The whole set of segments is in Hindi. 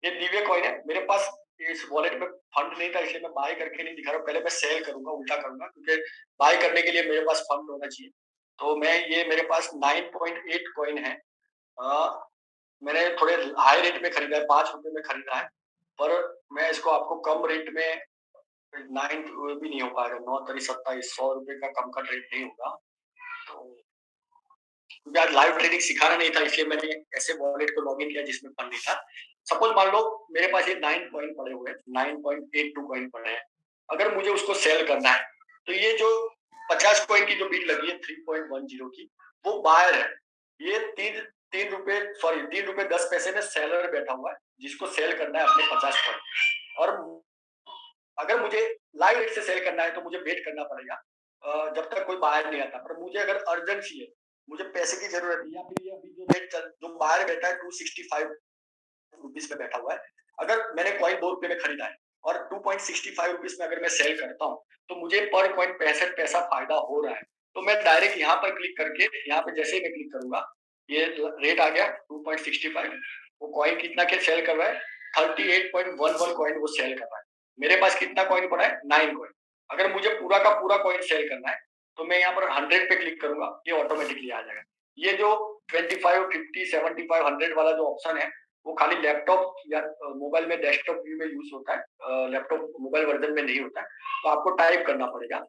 ये दिव्य कॉइन है, मेरे पास इस वॉलेट में फंड नहीं था, इसलिए मैं बाय करके नहीं दिखा रहा हूँ। पहले मैं सेल करूँगा, उल्टा करूँगा, क्योंकि बाय करने के लिए मेरे पास फंड होना चाहिए। तो मैं ये मेरे पास 9.8 कॉइन है। मैंने थोड़े हाई रेट में खरीदा है, ₹5 में खरीदा है, पर मैं इसको आपको कम रेट में 9 भी नहीं हो पाएगा, 9 तरी 27, ₹100 का कम का ट्रेड नहीं होगा। तो क्योंकि आज लाइव ट्रेडिंग सिखाना नहीं था, इसलिए मैंने ऐसे वॉलेट को लॉगिन किया जिसमें फंड नहीं था। सपोज मान लो मेरे पास ये 9 कॉइन पड़े हुए हैं, 9.82 कॉइन पड़े हैं। अगर मुझे उसको सेल करना है, तो ये जो 50 कॉइन की जो बिड लगी है 3.10 की, वो बायर है। ये 3 रुपए, सॉरी, ₹3.10 में सेलर बैठा हुआ है, जिसको सेल करना है अपने 50 कॉइन। और अगर मुझे लाइव रेट से सेल करना है तो मुझे वेट करना पड़ेगा जब तक कोई बायर नहीं आता। पर मुझे अगर अर्जेंसी है, मुझे पैसे की जरूरत है, या फिर ये अभी जो रेट जो बायर बैठा है 265 रुपीज में बैठा हुआ है, अगर मैंने कॉइन ₹2 में खरीदा है और 2.65 रुपीज में अगर मैं सेल करता हूँ, तो मुझे पर कॉइन 65 पैसा फायदा हो रहा है। तो मैं डायरेक्ट यहाँ पर क्लिक करके, यहाँ पे जैसे ही मैं क्लिक करूंगा, ये रेट आ गया 2.65। वो कॉइन कितना के सेल कर रहा है? 38.11 कॉइन वो सेल कर रहा है। मेरे पास कितना कॉइन पड़ा है? 9 कॉइन। अगर मुझे पूरा का पूरा कॉइन सेल करना है, तो मैं यहाँ पर 100 पे क्लिक करूंगा, ये ऑटोमेटिकली आ जाएगा। ये जो 25, 50, 75, 100 वाला जो ऑप्शन है, वो खाली लैपटॉप या मोबाइल में डेस्कटॉप व्यू में यूज होता है, लैपटॉप मोबाइल वर्जन में नहीं होता है। तो आपको टाइप करना पड़ेगा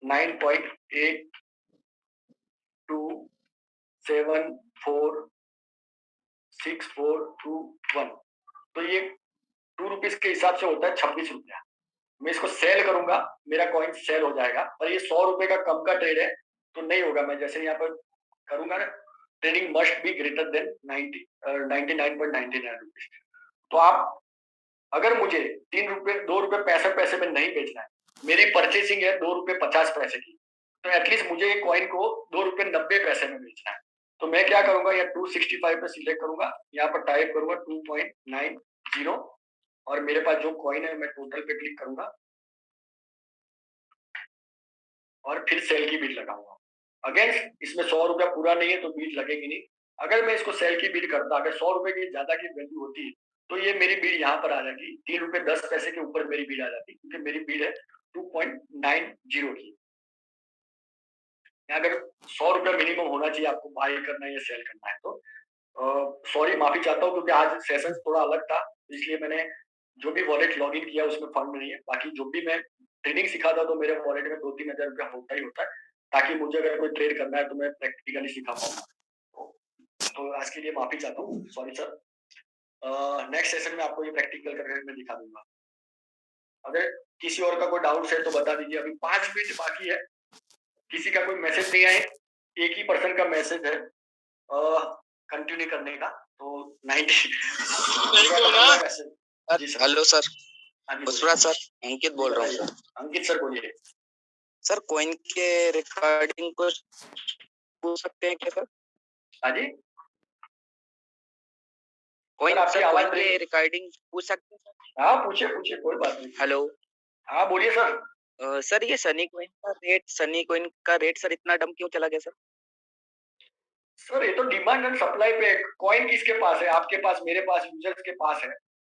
9.82746421। तो ये ₹2 के हिसाब से होता है ₹26। मैं इसको सेल करूंगा, मेरा कॉइन सेल हो जाएगा। और ये ₹100 का कम का ट्रेड है, तो नहीं होगा। मैं जैसे यहाँ पर करूंगा ना, trading must be greater than 99.99 rupees. तो आप, अगर मुझे ₹2.65 में नहीं बेचना है, मेरी परचेसिंग है ₹2.50 की, तो एटलीस्ट मुझे ये कॉइन को ₹2.90 में बेचना है। तो मैं क्या करूंगा, या 265 पे सिलेक्ट करूंगा, यहाँ पर टाइप करूंगा 2.90, और मेरे पास जो कॉइन है मैं टोटल पे क्लिक करूंगा और फिर सेल की बीट लगाऊंगा। अगेन इसमें ₹100 पूरा नहीं है, तो बीट लगेगी नहीं। अगर मैं इसको सेल की बीट करता, अगर ₹100 की ज्यादा की वैल्यू होती, तो ये मेरी बीट यहाँ पर आ जाएगी, ₹3.10 के ऊपर मेरी बीट आ जाती, क्योंकि मेरी बीट है 2.90 की। अगर ₹100 मिनिमम होना चाहिए आपको बाय करना है या सेल करना है। तो सॉरी, माफी चाहता हूँ, क्योंकि आज सेशन थोड़ा अलग था, इसलिए मैंने जो भी वॉलेट लॉगिन किया उसमें फंड नहीं है। बाकी जो भी मैं ट्रेडिंग सिखाता हूँ, तो मेरे वॉलेट में 2-3 हज़ार रुपया होता ही होता है, ताकि मुझे अगर कोई ट्रेड करना है तो मैं प्रैक्टिकली सिखा पाऊँ। तो आज के लिए माफी चाहता हूँ, सॉरी सर। नेक्स्ट सेशन में आपको ये प्रैक्टिकल करके मैं दिखा दूंगा। अगर किसी और का कोई डाउट है तो बता दीजिए। अभी 5 मिनट बाकी है, किसी का कोई मैसेज नहीं आए, एक ही पर्सन का मैसेज है कंटिन्यू करने का। तो 90 मैसेज। जी सर। हेलो सर, हाँ जी, पुष्पराज सर, अंकित बोल रहा हूँ बताइए। सर। अंकित सर बोलिए। सर कॉइन के रिगार्डिंग कुछ पूछ सकते हैं क्या सर? हाँ जी, कॉइन आपकी सर, आवाज कॉइन के रिगार्डिंग पूछ सकते हैं सर? हाँ, पूछिए पूछिए, कोई बात नहीं। हेलो। हाँ, बोलिए सर। सर ये सनी कॉइन का रेट सर इतना डम क्यों चला गया सर? सर ये तो डिमांड एंड सप्लाई पे है। कॉइन किसके पास है? आपके पास, मेरे पास, यूजर्स के पास है।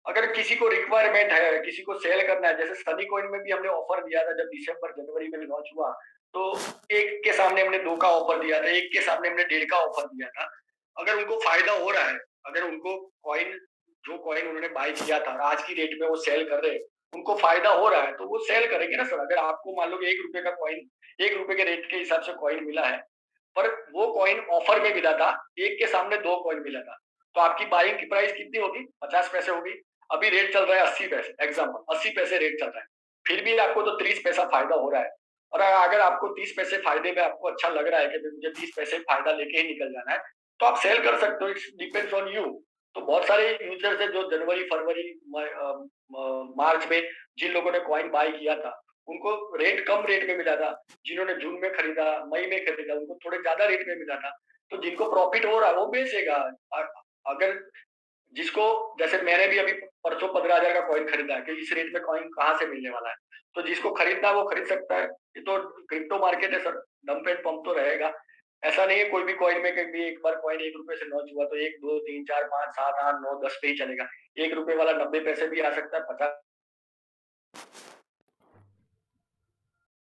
अगर किसी को रिक्वायरमेंट है, किसी को सेल करना है, जैसे सनी कॉइन में भी हमने ऑफर दिया था जब दिसंबर जनवरी में लॉन्च हुआ, तो एक के सामने हमने 2 का ऑफर दिया था, एक के सामने हमने 1.5 का ऑफर दिया था। अगर उनको फायदा हो रहा है, अगर उनको कॉइन, जो कॉइन उन्होंने बाय किया था और आज की डेट में वो सेल कर रहे हैं, उनको फायदा हो रहा है, तो वो सेल करेंगे ना सर। अगर आपको मान लो कि ₹1 का कॉइन, ₹1 के रेट के हिसाब से कॉइन मिला है, पर वो कॉइन ऑफर में मिला था, एक के सामने 2 कॉइन मिला था, तो आपकी बाइंग की प्राइस कितनी होगी? 50 पैसे होगी। अभी रेट चल रहा है 80 पैसे, एग्जाम्पल 80 पैसे रेट चल रहा है, फिर भी आपको तो 30 पैसा फायदा हो रहा है। और अगर आपको 30 पैसे फायदे में आपको अच्छा लग रहा है कि मुझे 30 पैसे फायदा लेके ही निकल जाना है, तो आप सेल कर सकते हो। It's depends on you. तो बहुत सारे यूजर्स है जो जनवरी, फरवरी, मार्च में जिन लोगों ने कॉइन बाय किया था, उनको रेट कम रेट में मिला था। जिन्होंने जून में खरीदा, मई में खरीदा, उनको थोड़े ज्यादा रेट में मिला था। तो जिनको प्रॉफिट हो रहा है वो बेचेगा। अगर जिसको, जैसे मैंने भी अभी परसों 15,000 का कॉइन खरीदा है कि इस रेट में कॉइन कहाँ से मिलने वाला है, तो जिसको खरीदना है वो खरीद सकता है। ये तो क्रिप्टो मार्केट है सर, डंप एंड पंप तो रहेगा। ऐसा नहीं है कोई भी कॉइन में कभी एक बार कॉइन ₹1 से लॉन्च हुआ तो 1, 2, 3, 4, 5, 7, 8, 9, 10 पे ही चलेगा। ₹1 वाला 90 पैसे भी आ सकता है, 50